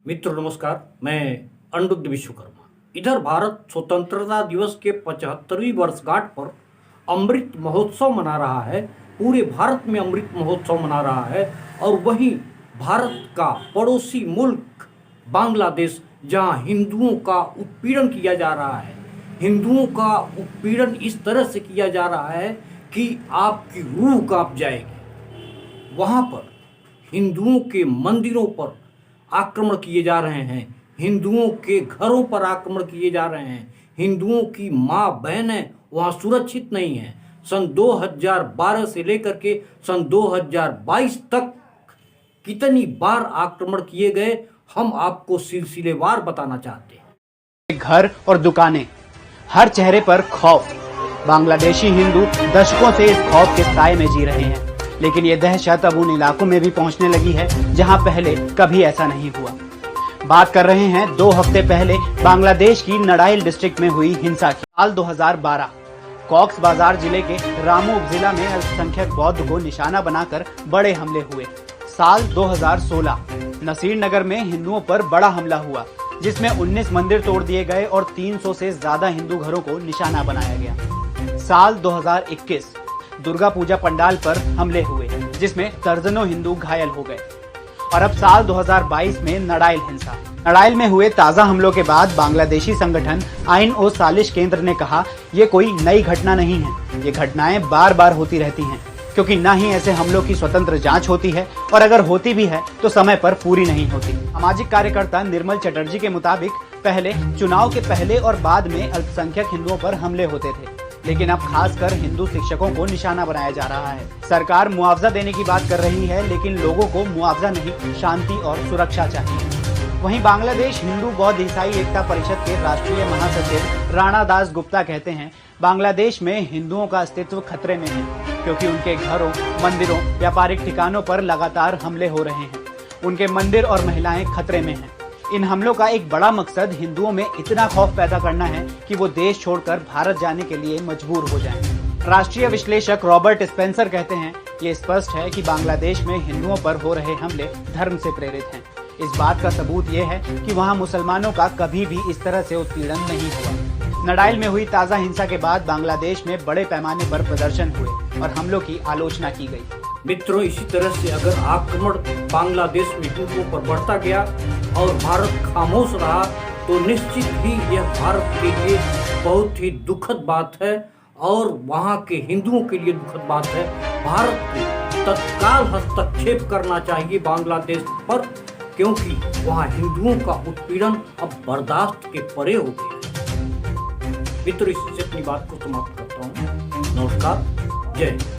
मित्रों नमस्कार, मैं अनिरुद्ध विश्वकर्मा। इधर भारत स्वतंत्रता दिवस के 75वीं वर्षगांठ पर अमृत महोत्सव मना रहा है। पूरे भारत में अमृत महोत्सव मना रहा है और वहीं भारत का पड़ोसी मुल्क बांग्लादेश, जहां हिंदुओं का उत्पीड़न किया जा रहा है, हिंदुओं का उत्पीड़न इस तरह से किया जा रहा है कि आपकी रूह कांप जाएगी। वहां पर हिंदुओं के मंदिरों पर आक्रमण किए जा रहे हैं, हिंदुओं के घरों पर आक्रमण किए जा रहे हैं, हिंदुओं की माँ बहनें वहाँ सुरक्षित नहीं हैं। सन 2012 से लेकर के सन 2022 तक कितनी बार आक्रमण किए गए, हम आपको सिलसिलेवार बताना चाहते हैं। घर और दुकानें, हर चेहरे पर खौफ। बांग्लादेशी हिंदू दशकों से इस खौफ के साए में जी रहे हैं, लेकिन ये दहशत अब उन इलाकों में भी पहुंचने लगी है जहां पहले कभी ऐसा नहीं हुआ। बात कर रहे हैं 2 हफ्ते पहले बांग्लादेश की नड़ाइल डिस्ट्रिक्ट में हुई हिंसा की। साल 2012 कॉक्स बाजार जिले के रामू उपजिला में अल्पसंख्यक बौद्ध को निशाना बनाकर बड़े हमले हुए। साल 2016 नसीर नगर में हिंदुओं पर बड़ा हमला हुआ, जिसमें 19 मंदिर तोड़ दिए गए और 300 से ज्यादा हिंदू घरों को निशाना बनाया गया। साल 2021 दुर्गा पूजा पंडाल पर हमले हुए, जिसमें दर्जनों हिंदू घायल हो गए। और अब साल 2022 में नड़ाइल हिंसा। नड़ाइल में हुए ताजा हमलों के बाद बांग्लादेशी संगठन आइन ओ सालिश केंद्र ने कहा, ये कोई नई घटना नहीं है, ये घटनाएं बार बार होती रहती हैं, क्योंकि न ही ऐसे हमलों की स्वतंत्र जांच होती है और अगर होती भी है तो समय पर पूरी नहीं होती। सामाजिक कार्यकर्ता निर्मल चटर्जी के मुताबिक पहले चुनाव के पहले और बाद में अल्पसंख्यक हिंदुओं पर हमले होते थे, लेकिन अब खासकर हिंदू शिक्षकों को निशाना बनाया जा रहा है। सरकार मुआवजा देने की बात कर रही है, लेकिन लोगों को मुआवजा नहीं, शांति और सुरक्षा चाहिए। वहीं बांग्लादेश हिंदू बौद्ध ईसाई एकता परिषद के राष्ट्रीय महासचिव राणा दास गुप्ता कहते हैं, बांग्लादेश में हिंदुओं का अस्तित्व खतरे में है, क्योंकि उनके घरों, मंदिरों, व्यापारिक ठिकानों पर लगातार हमले हो रहे हैं। उनके मंदिर और महिलाएं खतरे में हैं। इन हमलों का एक बड़ा मकसद हिंदुओं में इतना खौफ पैदा करना है कि वो देश छोड़कर भारत जाने के लिए मजबूर हो जाएं। राष्ट्रीय विश्लेषक रॉबर्ट स्पेंसर कहते हैं, ये स्पष्ट है कि बांग्लादेश में हिंदुओं पर हो रहे हमले धर्म से प्रेरित हैं। इस बात का सबूत ये है कि वहाँ मुसलमानों का कभी भी इस तरह से उत्पीड़न नहीं हुआ। नड़ाइल में हुई ताजा हिंसा के बाद बांग्लादेश में बड़े पैमाने पर प्रदर्शन हुए और हमलों की आलोचना की गई। मित्रों, इसी तरह से अगर आक्रमण बांग्लादेश में हिंदुओं पर बढ़ता गया और भारत खामोश रहा तो निश्चित ही यह भारत के लिए बहुत ही दुखद बात है और वहाँ के हिंदुओं के लिए दुखद बात है। भारत को तत्काल हस्तक्षेप करना चाहिए बांग्लादेश पर, क्योंकि वहाँ हिंदुओं का उत्पीड़न अब बर्दाश्त के परे हो गया है। मित्रों, इससे अपनी बात को समाप्त करता हूँ। नमस्कार, जय।